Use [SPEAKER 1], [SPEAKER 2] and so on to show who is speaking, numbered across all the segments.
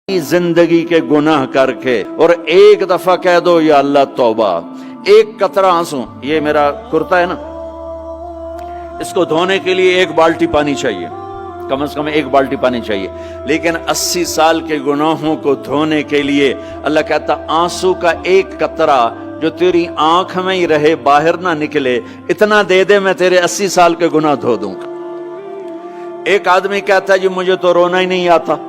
[SPEAKER 1] जिंदगी के गुनाह करके और एक दफा कह दो या अल्लाह तौबा, एक कतरा आंसू, ये मेरा कुर्ता है ना, इसको धोने के लिए एक बाल्टी पानी चाहिए, कम से कम एक बाल्टी पानी चाहिए, लेकिन 80 साल के गुनाहों को धोने के लिए अल्लाह कहता आंसू का एक कतरा जो तेरी आंख में ही रहे, बाहर ना निकले, इतना दे दे मैं तेरे 80 साल के गुनाह धो दूंगा। एक आदमी कहता है जी मुझे तो रोना ही नहीं आता।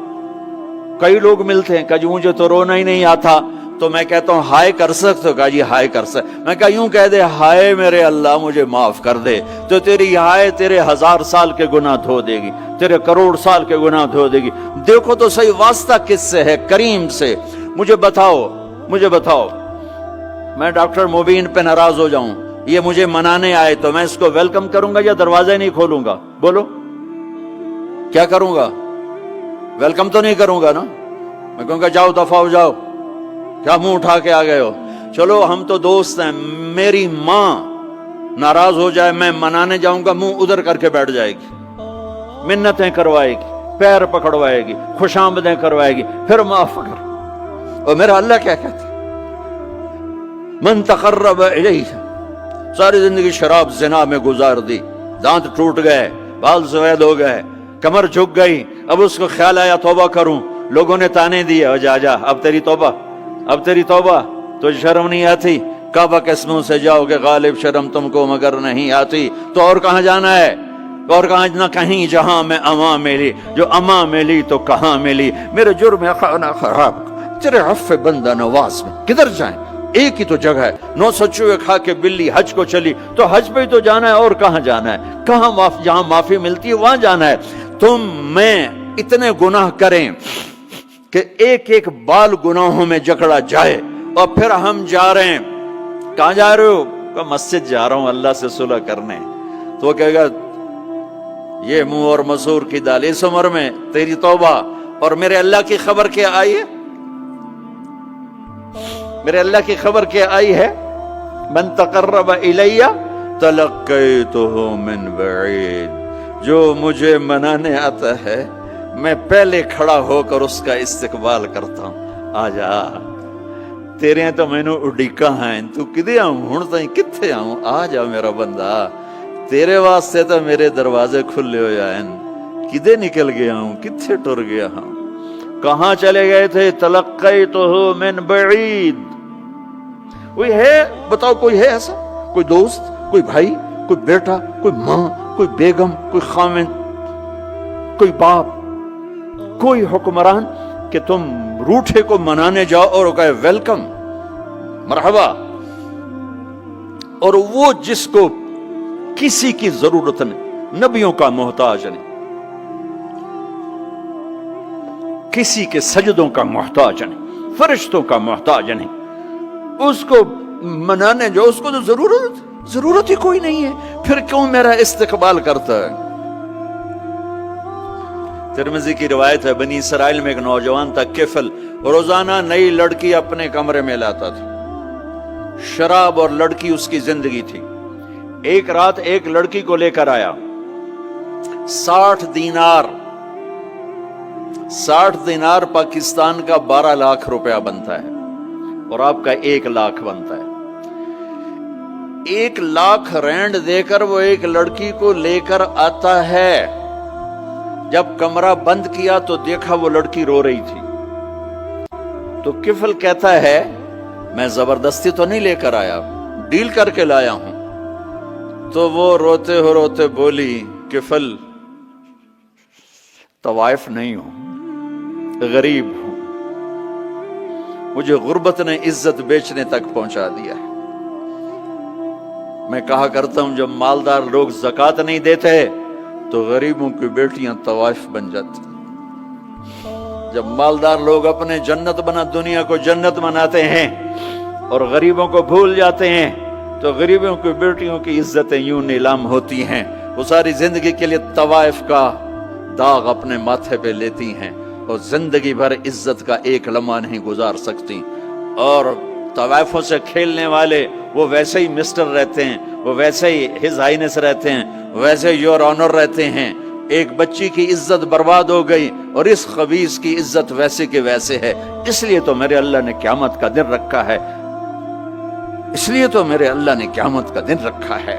[SPEAKER 1] कई लोग मिलते हैं, कहा जी मुझे तो रोना ही नहीं आता, तो मैं कहता हूं हाय कर सकते हो? कहा जी हाय कर सकते। मैं कहा यूं कह दे, हाय मेरे अल्लाह मुझे माफ कर दे, तो तेरी हाय तेरे 1000 साल के गुनाह धो देगी, तेरे करोड़ साल के गुनाह धो देगी। देखो तो सही वास्ता किससे है? करीम से। मुझे बताओ मैं डॉक्टर मुबीन पे नाराज हो जाऊं, ये मुझे मनाने आए, तो मैं इसको वेलकम करूंगा या दरवाजा नहीं खोलूंगा? बोलो क्या करूंगा? वेलकम तो नहीं करूंगा ना, मैं कहूंगा जाओ दफा हो जाओ, क्या मुंह उठा के आ गए हो? चलो हम तो दोस्त हैं, मेरी माँ नाराज हो जाए, मैं मनाने जाऊंगा, मुंह उधर करके बैठ जाएगी, मिन्नतें करवाएगी, पैर पकड़वाएगी, खुशामदें करवाएगी, फिर माफ कर। और मेरा अल्लाह क्या कहता, मन तकर्रब इलैहि, सारी जिंदगी शराब जिना में गुजार दी, दांत टूट गए, बाल सफेद हो गए, कमर झुक गई, अब उसको ख्याल आया तौबा करूं, लोगों ने ताने दिए, जा जा अब तेरी तौबा, तो शर्म नहीं आती? काबा के मुंह से जाओगे गालिब, शर्म तुमको मगर नहीं आती, तो और कहां जाना है? और कहां ना कहीं जहां में अमा मिली, जो अमा मिली तो कहां मिली, मेरे जुर्म खाना खराब तेरे अफ़्फ़े बंदा नवाज में किधर जाएं? एक ही तो जगह है, 900 चूहे खा के बिल्ली हज को चली, तो हज पे ही तो जाना है, और कहां जाना है? कहां जहां माफी मिलती है वहां जाना है। तुम मैं इतने गुनाह करें कि एक एक बाल गुनाहों में जकड़ा जाए, और फिर हम जा रहे हैं, कहां जा रहे हो? मस्जिद जा रहा हूं अल्लाह से सुलह करने। तो वो कहेगा ये मुंह और मसूर की दाल, इस उम्र में तेरी तौबा, और मेरे अल्लाह की खबर क्या आई है? मेरे अल्लाह की खबर क्या आई है? मन तकर्रब इलैया तलक्कैतुहु मिन बईद, जो मुझे मनाने आता है मैं पहले खड़ा होकर उसका इस्तकबाल करता हूं। आजा तेरे तो मैनू उड़ीका है, तू किदे आऊं हुण ताई, किथे आऊं? आ जा मेरा बंदा, तेरे वास्ते तो मेरे दरवाजे खुले हो जाए, किदे निकल गया हूं, किथे टुर गया हूं, कहां चले गए थे? तलक्कैतुहु मिन बईद। कोई है बताओ, कोई है ऐसा? कोई दोस्त, कोई भाई, कोई बेटा, कोई माँ, कोई बेगम, कोई खामिन, कोई बाप, कोई हुक्मरान कि तुम रूठे को मनाने जाओ और कहे वेलकम, मरहबा, और वो जिसको किसी की जरूरत नहीं, नबियों का मोहताज नहीं, किसी के सजदों का मोहताज नहीं, फरिश्तों का मोहताज नहीं, उसको मनाने जाओ, उसको तो जरूरत ही कोई नहीं है, फिर क्यों मेरा इस्तकबाल करता है? तिरमिज़ी की रिवायत है, बनी इसराइल में एक नौजवान था किफल, रोजाना नई लड़की अपने कमरे में लाता था, शराब और लड़की उसकी जिंदगी थी। एक रात एक लड़की को लेकर आया, 60 दिनार पाकिस्तान का 12 लाख रुपया बनता है, और आपका 1 लाख बनता है। 1 लाख रैंड देकर वो एक लड़की को लेकर आता है। जब कमरा बंद किया तो देखा वो लड़की रो रही थी, तो किफल कहता है मैं जबरदस्ती तो नहीं लेकर आया, डील करके लाया हूं। तो वो रोते बोली, किफल तवाइफ नहीं हूं, गरीब हूं, मुझे गुर्बत ने इज्जत बेचने तक पहुंचा दिया है। मैं कहा करता हूं जब मालदार लोग ज़कात नहीं देते तो गरीबों की बेटियां तवाइफ बन जाती। जब मालदार लोग अपने दुनिया को जन्नत बनाते हैं और गरीबों को भूल जाते हैं, तो गरीबों की बेटियों की इज्जतें यूं नीलाम होती हैं। वो सारी जिंदगी के लिए तवाइफ का दाग अपने माथे पे लेती हैं, और जिंदगी भर इज्जत का एक लम्हा नहीं गुजार सकती। और तवाइफों से खेलने वाले वो वैसे ही मिस्टर रहते हैं, वो वैसे ही हिज हाइनेस रहते हैं, वैसे योर ऑनर रहते हैं, ایک بچی کی عزت برباد ہو گئی اور اس خبیث کی عزت ویسے کے ویسے ہے، اس لیے تو میرے اللہ نے قیامت کا دن رکھا ہے، اس لیے تو میرے اللہ نے قیامت کا دن رکھا ہے۔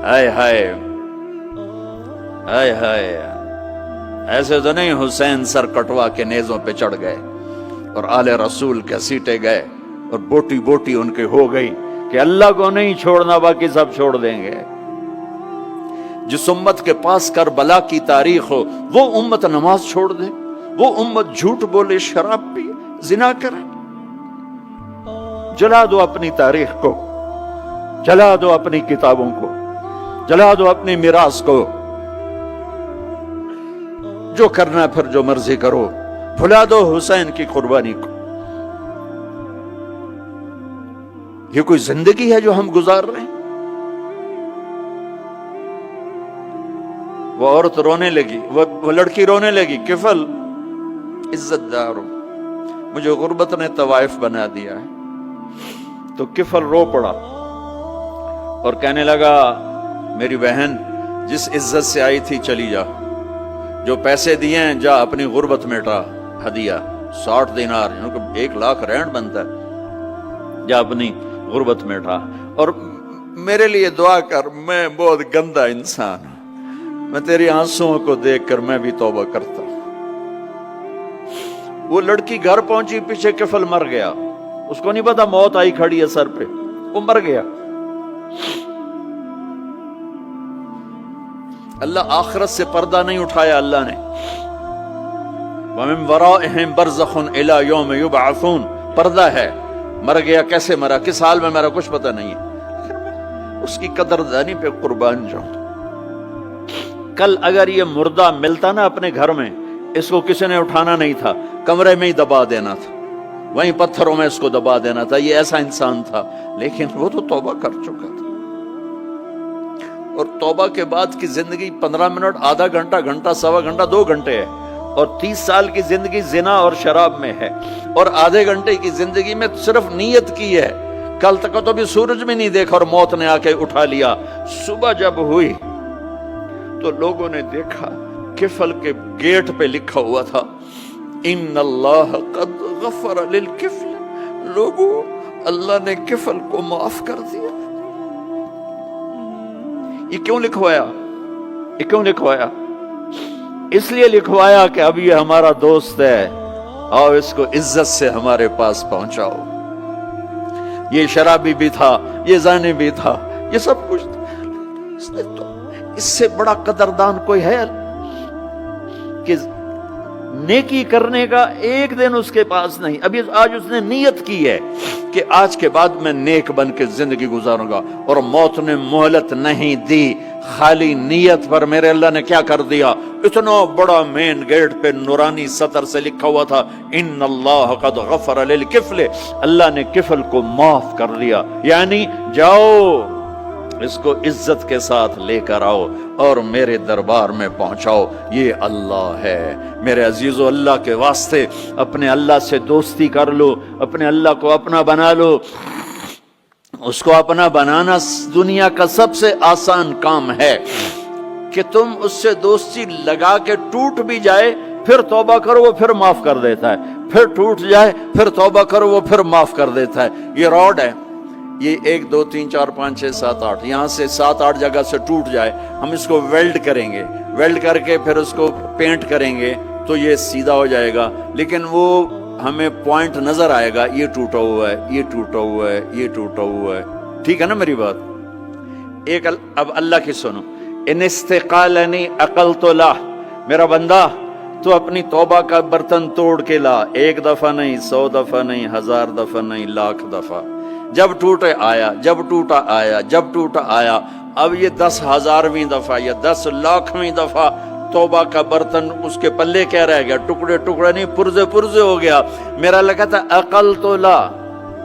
[SPEAKER 1] ہائے ہائے ہائے ہائے، ایسے تو نہیں حسین سر کٹوا کے نیزوں پہ چڑھ گئے اور آل رسول کے سیٹے گئے اور بوٹی بوٹی ان کے ہو گئی کہ اللہ کو نہیں چھوڑنا باقی سب چھوڑ دیں گے۔ جس امت کے پاس کربلا کی تاریخ ہو وہ امت نماز چھوڑ دے، وہ امت جھوٹ بولے، شراب پی، زنا کرے۔ جلا دو اپنی تاریخ کو، جلا دو اپنی کتابوں کو، جلا دو اپنی میراث کو، جو کرنا پھر جو مرضی کرو، بھلا دو حسین کی قربانی کو۔ یہ کوئی زندگی ہے جو ہم گزار رہے ہیں؟ وہ عورت رونے لگی، وہ لڑکی رونے لگی، کفل عزت دار ہوں، مجھے غربت نے طوائف بنا دیا ہے۔ تو کفل رو پڑا اور کہنے لگا میری بہن جس عزت سے آئی تھی چلی جا، جو پیسے دیے ہیں جا اپنی غربت مٹا، ہدیہ 60 دینار یعنی کہ 1 لاکھ رینڈ بنتا ہے، جا اپنی غربت مٹا اور میرے لیے دعا کر، میں بہت گندا انسان ہوں، میں تیری آنسوؤں کو دیکھ کر میں بھی توبہ کرتا ہوں۔ وہ لڑکی گھر پہنچی، پیچھے کفل مر گیا، اس کو نہیں پتا موت آئی کھڑی ہے سر پہ، وہ مر گیا۔ اللہ آخرت سے پردہ نہیں اٹھایا اللہ نے۔ وَمِن وَرَائِهِمْ بَرْزَخٌ إِلَى يَوْمِ يُبْعَثُونَ، پردہ ہے، مر گیا، کیسے مرا، کس حال میں مرا، کچھ پتہ نہیں ہے، اس کی قدردانی پہ قربان جاؤں۔ کل اگر یہ مردہ ملتا نا اپنے گھر میں، اس کو کسی نے اٹھانا نہیں تھا، کمرے میں ہی دبا دینا تھا، وہیں پتھروں میں اس کو دبا دینا تھا، یہ ایسا انسان تھا، لیکن وہ تو توبہ کر چکا تھا۔ اور توبہ کے بعد کی زندگی 15 منٹ، آدھا گھنٹہ، گھنٹہ، سوا گھنٹہ، 2 گھنٹے ہے، اور 30 سال کی زندگی زنا اور شراب میں ہے، اور آدھے گھنٹے کی زندگی میں صرف نیت کی ہے۔ کل تک تو بھی سورج میں نہیں دیکھا اور موت نے آ کے اٹھا لیا۔ صبح جب ہوئی تو لوگوں نے دیکھا کفل کے گیٹ پہ لکھا ہوا تھا ان اللہ قد غفر للکفل، لوگوں اللہ نے کفل کو معاف کر دیا۔ یہ کیوں لکھوایا؟ یہ کیوں لکھوایا؟ اس لیے لکھوایا کہ اب یہ ہمارا دوست ہے، آؤ اس کو عزت سے ہمارے پاس پہنچاؤ۔ یہ شرابی بھی تھا، یہ زانی بھی تھا، یہ سب کچھ تھا۔ اس سے بڑا قدردان کوئی ہے کہ نیکی کرنے کا ایک دن اس کے پاس نہیں؟ ابھی آج اس نے نیت کی ہے کہ آج کے بعد میں نیک بن کے زندگی گزاروں گا، اور موت نے مہلت نہیں دی۔ خالی نیت پر میرے اللہ نے کیا کر دیا، اتنا بڑا مین گیٹ پہ نورانی سطر سے لکھا ہوا تھا ان اللہ قد غفر للکفل، اللہ نے کفل کو معاف کر دیا۔ یعنی جاؤ اس کو عزت کے ساتھ لے کر آؤ اور میرے دربار میں پہنچاؤ، یہ اللہ ہے۔ میرے عزیزو، اللہ کے واسطے اپنے اللہ سے دوستی کر لو، اپنے اللہ کو اپنا بنا لو۔ اس کو اپنا بنانا دنیا کا سب سے آسان کام ہے کہ تم اس سے دوستی لگا کے ٹوٹ بھی جائے پھر توبہ کرو وہ پھر معاف کر دیتا ہے، پھر ٹوٹ جائے پھر توبہ کرو وہ پھر معاف کر دیتا ہے۔ یہ راڈ ہے، یہ 1 2 3 4 5 6 7 8 یہاں سے 7 8 جگہ سے ٹوٹ جائے، ہم اس کو ویلڈ کریں گے، ویلڈ کر کے پھر اس کو پینٹ کریں گے تو یہ سیدھا ہو جائے گا، لیکن وہ ہمیں پوائنٹ نظر آئے گا، یہ ٹوٹا ہوا ہے، یہ ٹوٹا ہوا ہے، یہ ٹوٹا ہوا ہے۔ ٹھیک ہے نا میری بات؟ ایک اب اللہ کی سنو، ان استقالنی عقلت لا، میرا بندہ تو اپنی توبہ کا برتن توڑ کے لا، 1 دفعہ نہیں، 100 دفعہ نہیں، 1000 دفعہ نہیں، 1,00,000 دفعہ۔ جب ٹوٹے آیا، جب ٹوٹا آیا، جب ٹوٹا آیا، اب یہ 10,000ویں دفعہ یا 10,00,000ویں دفعہ توبہ کا برتن اس کے پلے کیا رہ گیا؟ ٹکڑے ٹکڑے نہیں، پرزے پرزے ہو گیا۔ میرا لگا تھا عقل تو لا،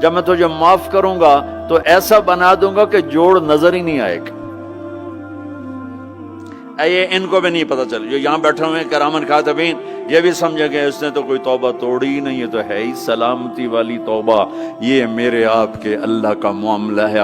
[SPEAKER 1] جب میں تجھے معاف کروں گا تو ایسا بنا دوں گا کہ جوڑ نظر ہی نہیں آئے گا۔ یہ ان کو بھی نہیں پتا چل، جو یہاں بیٹھے ہوئے کرامن کاتبین یہ بھی سمجھے گئے اس نے تو کوئی توبہ توڑی ہی نہیں، یہ تو ہے ہی سلامتی والی توبہ۔ یہ میرے آپ کے اللہ کا معاملہ ہے۔